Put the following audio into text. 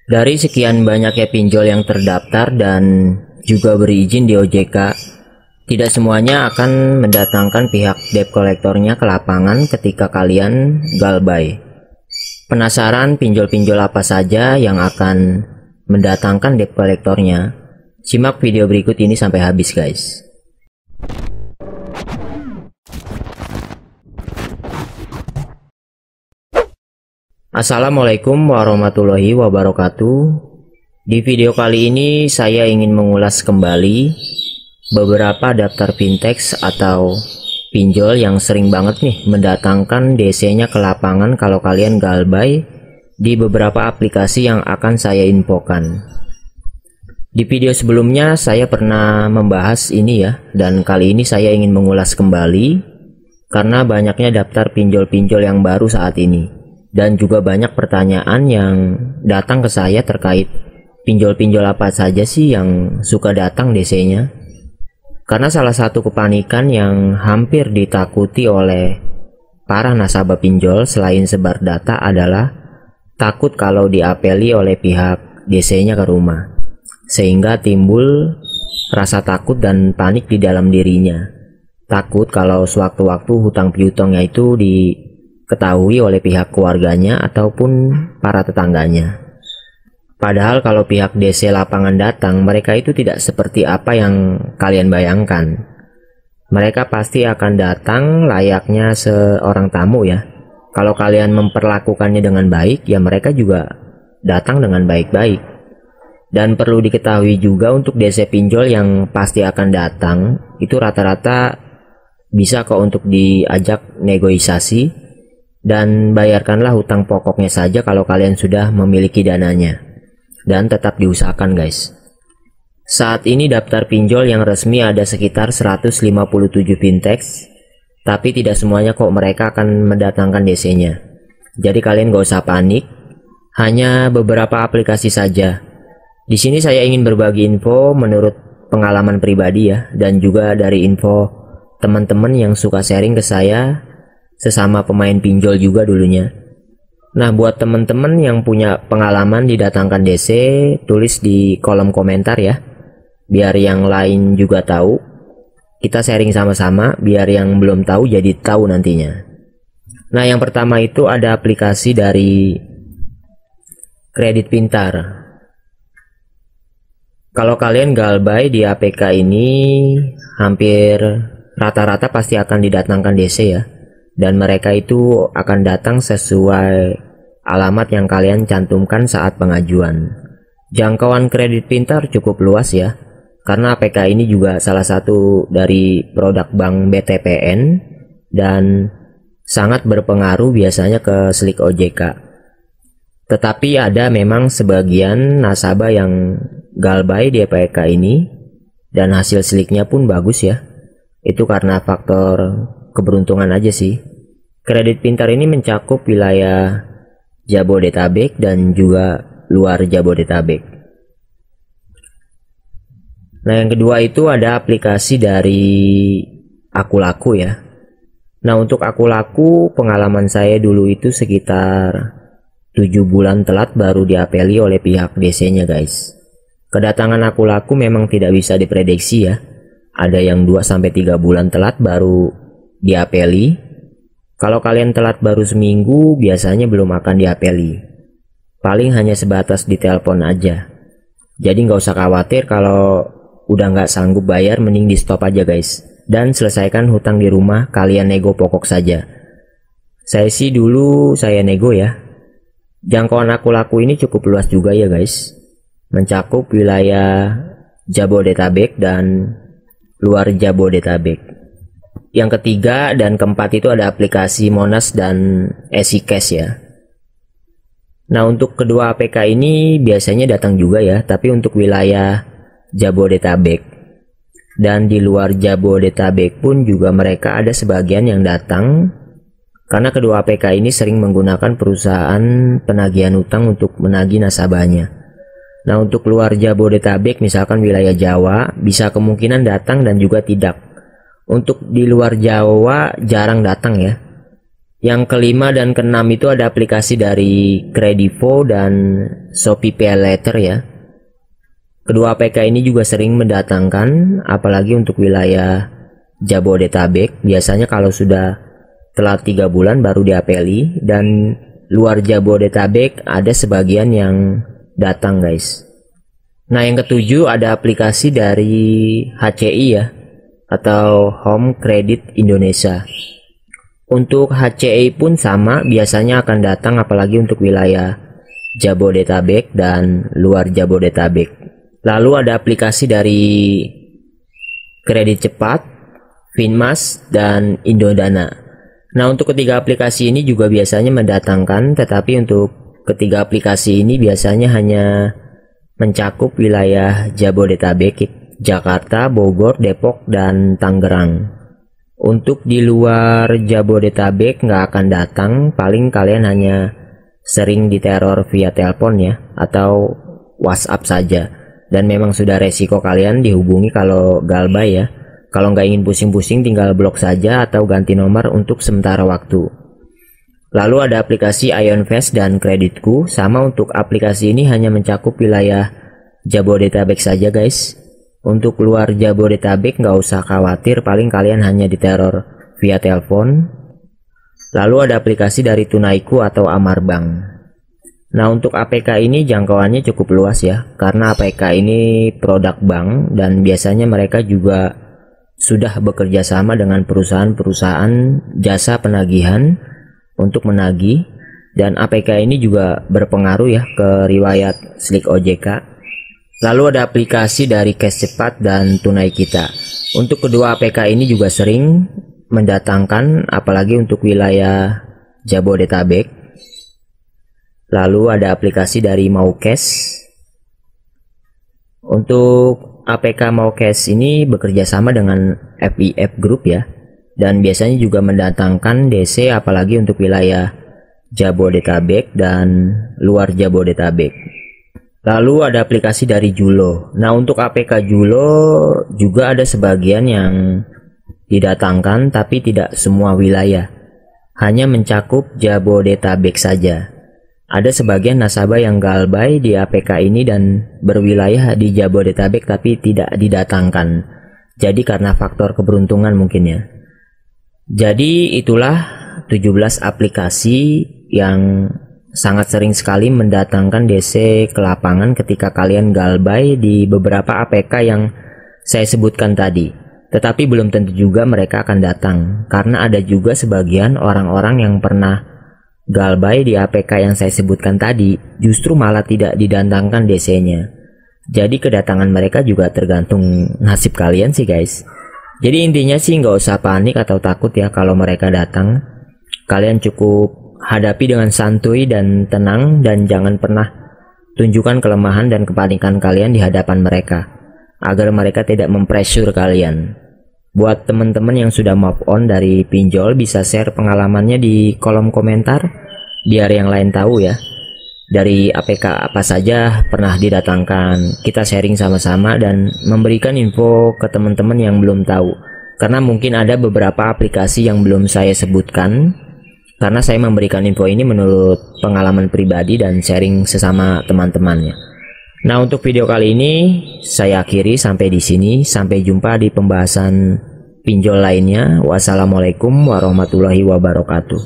Dari sekian banyaknya pinjol yang terdaftar dan juga berizin di OJK, tidak semuanya akan mendatangkan pihak debt kolektornya ke lapangan ketika kalian galbay. Penasaran pinjol-pinjol apa saja yang akan mendatangkan debt kolektornya? Simak video berikut ini sampai habis, guys. Assalamualaikum warahmatullahi wabarakatuh. Di video kali ini saya ingin mengulas kembali beberapa daftar fintech atau pinjol yang sering banget nih mendatangkan DC-nya ke lapangan kalau kalian galbay di beberapa aplikasi yang akan saya infokan. Di video sebelumnya saya pernah membahas ini ya, dan kali ini saya ingin mengulas kembali karena banyaknya daftar pinjol-pinjol yang baru saat ini. Dan juga banyak pertanyaan yang datang ke saya terkait pinjol-pinjol apa saja sih yang suka datang DC-nya. Karena salah satu kepanikan yang hampir ditakuti oleh para nasabah pinjol selain sebar data adalah takut kalau diapeli oleh pihak DC-nya ke rumah. Sehingga timbul rasa takut dan panik di dalam dirinya. Takut kalau sewaktu-waktu hutang piutangnya itu diketahui oleh pihak keluarganya ataupun para tetangganya. Padahal kalau pihak DC lapangan datang, mereka itu tidak seperti apa yang kalian bayangkan. Mereka pasti akan datang layaknya seorang tamu ya. Kalau kalian memperlakukannya dengan baik, ya mereka juga datang dengan baik-baik. Dan perlu diketahui juga untuk DC pinjol yang pasti akan datang, itu rata-rata bisa kok untuk diajak negosiasi, dan bayarkanlah hutang pokoknya saja kalau kalian sudah memiliki dananya. Dan tetap diusahakan, guys. Saat ini daftar pinjol yang resmi ada sekitar 157 fintech, tapi tidak semuanya kok mereka akan mendatangkan DC-nya. Jadi kalian gak usah panik, hanya beberapa aplikasi saja. Di sini saya ingin berbagi info menurut pengalaman pribadi ya, dan juga dari info teman-teman yang suka sharing ke saya, sesama pemain pinjol juga dulunya. Nah, buat teman-teman yang punya pengalaman didatangkan DC, tulis di kolom komentar ya, biar yang lain juga tahu. Kita sharing sama-sama, biar yang belum tahu jadi tahu nantinya. Nah, yang pertama itu ada aplikasi dari Kredit Pintar. Kalau kalian galbay di APK ini, hampir rata-rata pasti akan didatangkan DC ya. Dan mereka itu akan datang sesuai alamat yang kalian cantumkan saat pengajuan. Jangkauan Kredit Pintar cukup luas ya, karena APK ini juga salah satu dari produk bank BTPN dan sangat berpengaruh biasanya ke slik OJK. Tetapi ada memang sebagian nasabah yang galbay di APK ini dan hasil sliknya pun bagus ya. Itu karena faktor keberuntungan aja sih. Kredit Pintar ini mencakup wilayah Jabodetabek dan juga luar Jabodetabek. Nah, yang kedua itu ada aplikasi dari Akulaku ya. Nah, untuk Akulaku pengalaman saya dulu itu sekitar 7 bulan telat baru diapeli oleh pihak DC-nya, guys. Kedatangan Akulaku memang tidak bisa diprediksi ya. Ada yang 2-3 bulan telat baru diapeli. Kalau kalian telat baru seminggu, biasanya belum akan diapeli. Paling hanya sebatas ditelepon aja. Jadi nggak usah khawatir kalau udah nggak sanggup bayar, mending di stop aja, guys. Dan selesaikan hutang di rumah, kalian nego pokok saja. Saya sih dulu saya nego ya. Jangkauan Akulaku ini cukup luas juga ya, guys. Mencakup wilayah Jabodetabek dan luar Jabodetabek. Yang ketiga dan keempat itu ada aplikasi Monas dan EasyCash ya. Nah, untuk kedua APK ini biasanya datang juga ya, tapi untuk wilayah Jabodetabek. Dan di luar Jabodetabek pun juga mereka ada sebagian yang datang, karena kedua APK ini sering menggunakan perusahaan penagihan utang untuk menagih nasabahnya. Nah, untuk luar Jabodetabek misalkan wilayah Jawa bisa kemungkinan datang dan juga tidak. Untuk di luar Jawa jarang datang ya. Yang kelima dan keenam itu ada aplikasi dari Kredivo dan Shopee PayLater ya. Kedua APK ini juga sering mendatangkan, apalagi untuk wilayah Jabodetabek. Biasanya kalau sudah telat 3 bulan baru diapeli, dan luar Jabodetabek ada sebagian yang datang guys. Nah yang ketujuh ada aplikasi dari HCI ya, atau Home Credit Indonesia. Untuk HCI pun sama, biasanya akan datang apalagi untuk wilayah Jabodetabek dan luar Jabodetabek. Lalu ada aplikasi dari Kredit Cepat, Finmas, dan Indodana. Nah untuk ketiga aplikasi ini juga biasanya mendatangkan, tetapi untuk ketiga aplikasi ini biasanya hanya mencakup wilayah Jabodetabek, Jakarta, Bogor, Depok, dan Tangerang. Untuk di luar Jabodetabek nggak akan datang, paling kalian hanya sering diteror via telepon ya, atau WhatsApp saja. Dan memang sudah resiko kalian dihubungi kalau galbay ya. Kalau nggak ingin pusing-pusing tinggal blok saja atau ganti nomor untuk sementara waktu. Lalu ada aplikasi Ionvest dan Kreditku. Sama, untuk aplikasi ini hanya mencakup wilayah Jabodetabek saja guys. Untuk luar Jabodetabek nggak usah khawatir, paling kalian hanya diteror via telepon. Lalu ada aplikasi dari Tunaiku atau Amarbank. Nah untuk APK ini jangkauannya cukup luas ya, karena APK ini produk bank dan biasanya mereka juga sudah bekerja sama dengan perusahaan-perusahaan jasa penagihan untuk menagih, dan APK ini juga berpengaruh ya ke riwayat Slik OJK. Lalu ada aplikasi dari Cash Cepat dan Tunai Kita. Untuk kedua APK ini juga sering mendatangkan, apalagi untuk wilayah Jabodetabek. Lalu ada aplikasi dari Maucash. Untuk APK Maucash ini bekerja sama dengan FIF Group ya, dan biasanya juga mendatangkan DC apalagi untuk wilayah Jabodetabek dan luar Jabodetabek. Lalu ada aplikasi dari Julo. Nah untuk APK Julo juga ada sebagian yang didatangkan, tapi tidak semua wilayah, hanya mencakup Jabodetabek saja. Ada sebagian nasabah yang galbay di APK ini dan berwilayah di Jabodetabek tapi tidak didatangkan. Jadi karena faktor keberuntungan mungkin ya. Jadi itulah 17 aplikasi yang sangat sering sekali mendatangkan DC ke lapangan ketika kalian galbay di beberapa APK yang saya sebutkan tadi. Tetapi belum tentu juga mereka akan datang, karena ada juga sebagian orang-orang yang pernah galbay di APK yang saya sebutkan tadi justru malah tidak didatangkan DC-nya. Jadi kedatangan mereka juga tergantung nasib kalian sih guys. Jadi intinya sih nggak usah panik atau takut ya kalau mereka datang. Kalian cukup hadapi dengan santuy dan tenang, dan jangan pernah tunjukkan kelemahan dan kepanikan kalian di hadapan mereka, agar mereka tidak mempressure kalian. Buat teman-teman yang sudah move on dari pinjol, bisa share pengalamannya di kolom komentar biar yang lain tahu ya, dari APK apa saja pernah didatangkan. Kita sharing sama-sama dan memberikan info ke teman-teman yang belum tahu, karena mungkin ada beberapa aplikasi yang belum saya sebutkan, karena saya memberikan info ini menurut pengalaman pribadi dan sharing sesama teman-temannya. Nah untuk video kali ini saya akhiri sampai di sini. Sampai jumpa di pembahasan pinjol lainnya. Wassalamualaikum warahmatullahi wabarakatuh.